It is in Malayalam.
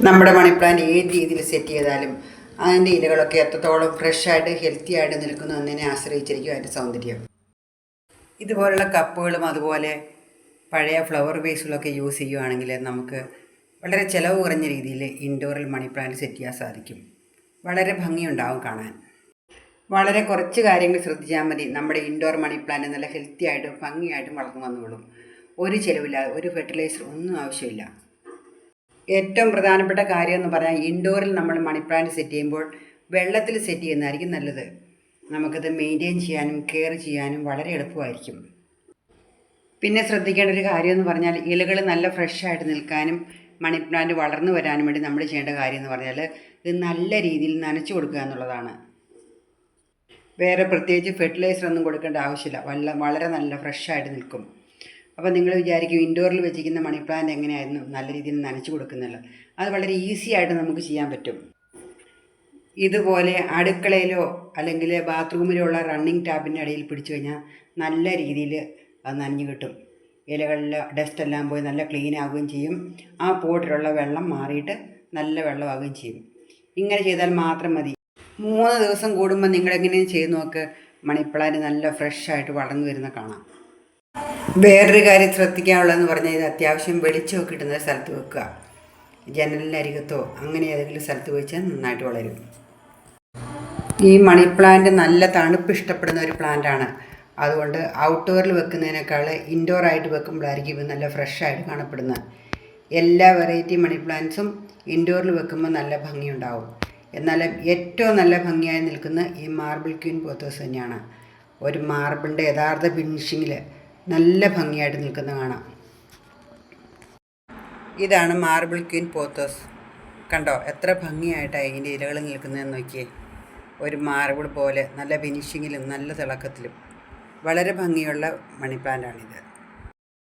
നമ്മുടെ മണി പ്ലാന്റ് ഏത് രീതിയിൽ സെറ്റ് ചെയ്താലും അതിൻ്റെ ഇലകളൊക്കെ എത്രത്തോളം ഫ്രഷായിട്ട് ഹെൽത്തി ആയിട്ട് നിൽക്കുന്നു എന്നതിനെ ആശ്രയിച്ചിരിക്കും അതിൻ്റെ സൗന്ദര്യം. ഇതുപോലുള്ള കപ്പുകളും അതുപോലെ പഴയ ഫ്ലവർ വേസുകളൊക്കെ യൂസ് ചെയ്യുകയാണെങ്കിൽ നമുക്ക് വളരെ ചിലവ് കുറഞ്ഞ രീതിയിൽ ഇൻഡോറിൽ മണി പ്ലാന്റ് സെറ്റ് ചെയ്യാൻ സാധിക്കും. വളരെ ഭംഗിയുണ്ടാവും കാണാൻ. വളരെ കുറച്ച് കാര്യങ്ങൾ ശ്രദ്ധിച്ചാൽ മതി, നമ്മുടെ ഇൻഡോർ മണി പ്ലാന്റ് നല്ല ഹെൽത്തി ആയിട്ടും ഭംഗിയായിട്ടും വളർന്നു വന്നോളും. ഒരു ചിലവില്ലാതെ, ഒരു ഫെർട്ടിലൈസർ ഒന്നും ആവശ്യമില്ല. ഏറ്റവും പ്രധാനപ്പെട്ട കാര്യം എന്ന് പറഞ്ഞാൽ ഇൻഡോറിൽ നമ്മൾ മണി പ്ലാന്റ് സെറ്റ് ചെയ്യുമ്പോൾ വെള്ളത്തിൽ സെറ്റ് ചെയ്യുന്നതായിരിക്കും നല്ലത്. നമുക്കത് മെയിൻറ്റെയിൻ ചെയ്യാനും കെയർ ചെയ്യാനും വളരെ എളുപ്പമായിരിക്കും. പിന്നെ ശ്രദ്ധിക്കേണ്ട ഒരു കാര്യം എന്ന് പറഞ്ഞാൽ ഇലകൾ നല്ല ഫ്രഷായിട്ട് നിൽക്കാനും മണി പ്ലാന്റ് വളർന്നു വരാനും വേണ്ടി നമ്മൾ ചെയ്യേണ്ട കാര്യം എന്ന് പറഞ്ഞാൽ ഇത് നല്ല രീതിയിൽ നനച്ചു കൊടുക്കുക എന്നുള്ളതാണ്. വേറെ പ്രത്യേകിച്ച് ഫെർട്ടിലൈസർ ഒന്നും കൊടുക്കേണ്ട ആവശ്യമില്ല. വളരെ നല്ല ഫ്രഷായിട്ട് നിൽക്കും. അപ്പോൾ നിങ്ങൾ വിചാരിക്കും ഇൻഡോറിൽ വെച്ചിരിക്കുന്ന മണി പ്ലാന്റ് എങ്ങനെയായിരുന്നു നല്ല രീതിയിൽ നനച്ചു കൊടുക്കുന്നില്ല. അത് വളരെ ഈസി ആയിട്ട് നമുക്ക് ചെയ്യാൻ പറ്റും. ഇതുപോലെ അടുക്കളയിലോ അല്ലെങ്കിൽ ബാത്റൂമിലോ ഉള്ള റണ്ണിങ് ടാപ്പിൻ്റെ ഇടയിൽ പിടിച്ചു കഴിഞ്ഞാൽ നല്ല രീതിയിൽ അത് നനഞ്ഞു കിട്ടും. ഇലകളിൽ ഡസ്റ്റ് എല്ലാം പോയി നല്ല ക്ലീൻ ആവുകയും ചെയ്യും. ആ പോട്ടിലുള്ള വെള്ളം മാറിയിട്ട് നല്ല വെള്ളമാവുകയും ചെയ്യും. ഇങ്ങനെ ചെയ്താൽ മാത്രം മതി. 3 ദിവസം കൂടുമ്പോൾ നിങ്ങളെങ്ങനെയും ചെയ്ത് നോക്ക്, മണി പ്ലാന്റ് നല്ല ഫ്രഷായിട്ട് വളർന്നു വരുന്ന കാണാം. വേറൊരു കാര്യം ശ്രദ്ധിക്കാനുള്ളതെന്ന് പറഞ്ഞാൽ ഇത് അത്യാവശ്യം വെളിച്ചമൊക്കെ കിട്ടുന്ന സ്ഥലത്ത് വെക്കുക. ജനലിനരികത്തോ അങ്ങനെ ഏതെങ്കിലും സ്ഥലത്ത് വെച്ചാൽ നന്നായിട്ട് വളരും. ഈ മണി പ്ലാന്റ് നല്ല തണുപ്പ് ഇഷ്ടപ്പെടുന്ന ഒരു പ്ലാന്റാണ്. അതുകൊണ്ട് ഔട്ട്ഡോറിൽ വെക്കുന്നതിനേക്കാൾ ഇൻഡോർ ആയിട്ട് വെക്കുമ്പോഴായിരിക്കും ഇത് നല്ല ഫ്രഷായിട്ട് കാണപ്പെടുന്നത്. എല്ലാ വെറൈറ്റി മണി പ്ലാന്റ്സും ഇൻഡോറിൽ വെക്കുമ്പോൾ നല്ല ഭംഗിയുണ്ടാവും. എന്നാൽ ഏറ്റവും നല്ല ഭംഗിയായി നിൽക്കുന്ന ഈ മാർബിൾ ക്വീൻ പോത്തോസ് തന്നെയാണ്. ഒരു മാർബിളിൻ്റെ യഥാർത്ഥ ഫിനിഷിങ്ങിൽ നല്ല ഭംഗിയായിട്ട് നിൽക്കുന്ന കാണാം. ഇതാണ് മാർബിൾ ക്വീൻ പോത്തോസ്. കണ്ടോ എത്ര ഭംഗിയായിട്ടാണ് ഇതിൻ്റെ ഇലകൾ നിൽക്കുന്നതെന്ന് നോക്കിയേ. ഒരു മാർബിൾ പോലെ നല്ല ഫിനിഷിങ്ങിലും നല്ല തിളക്കത്തിലും വളരെ ഭംഗിയുള്ള മണി പ്ലാന്റാണിത്.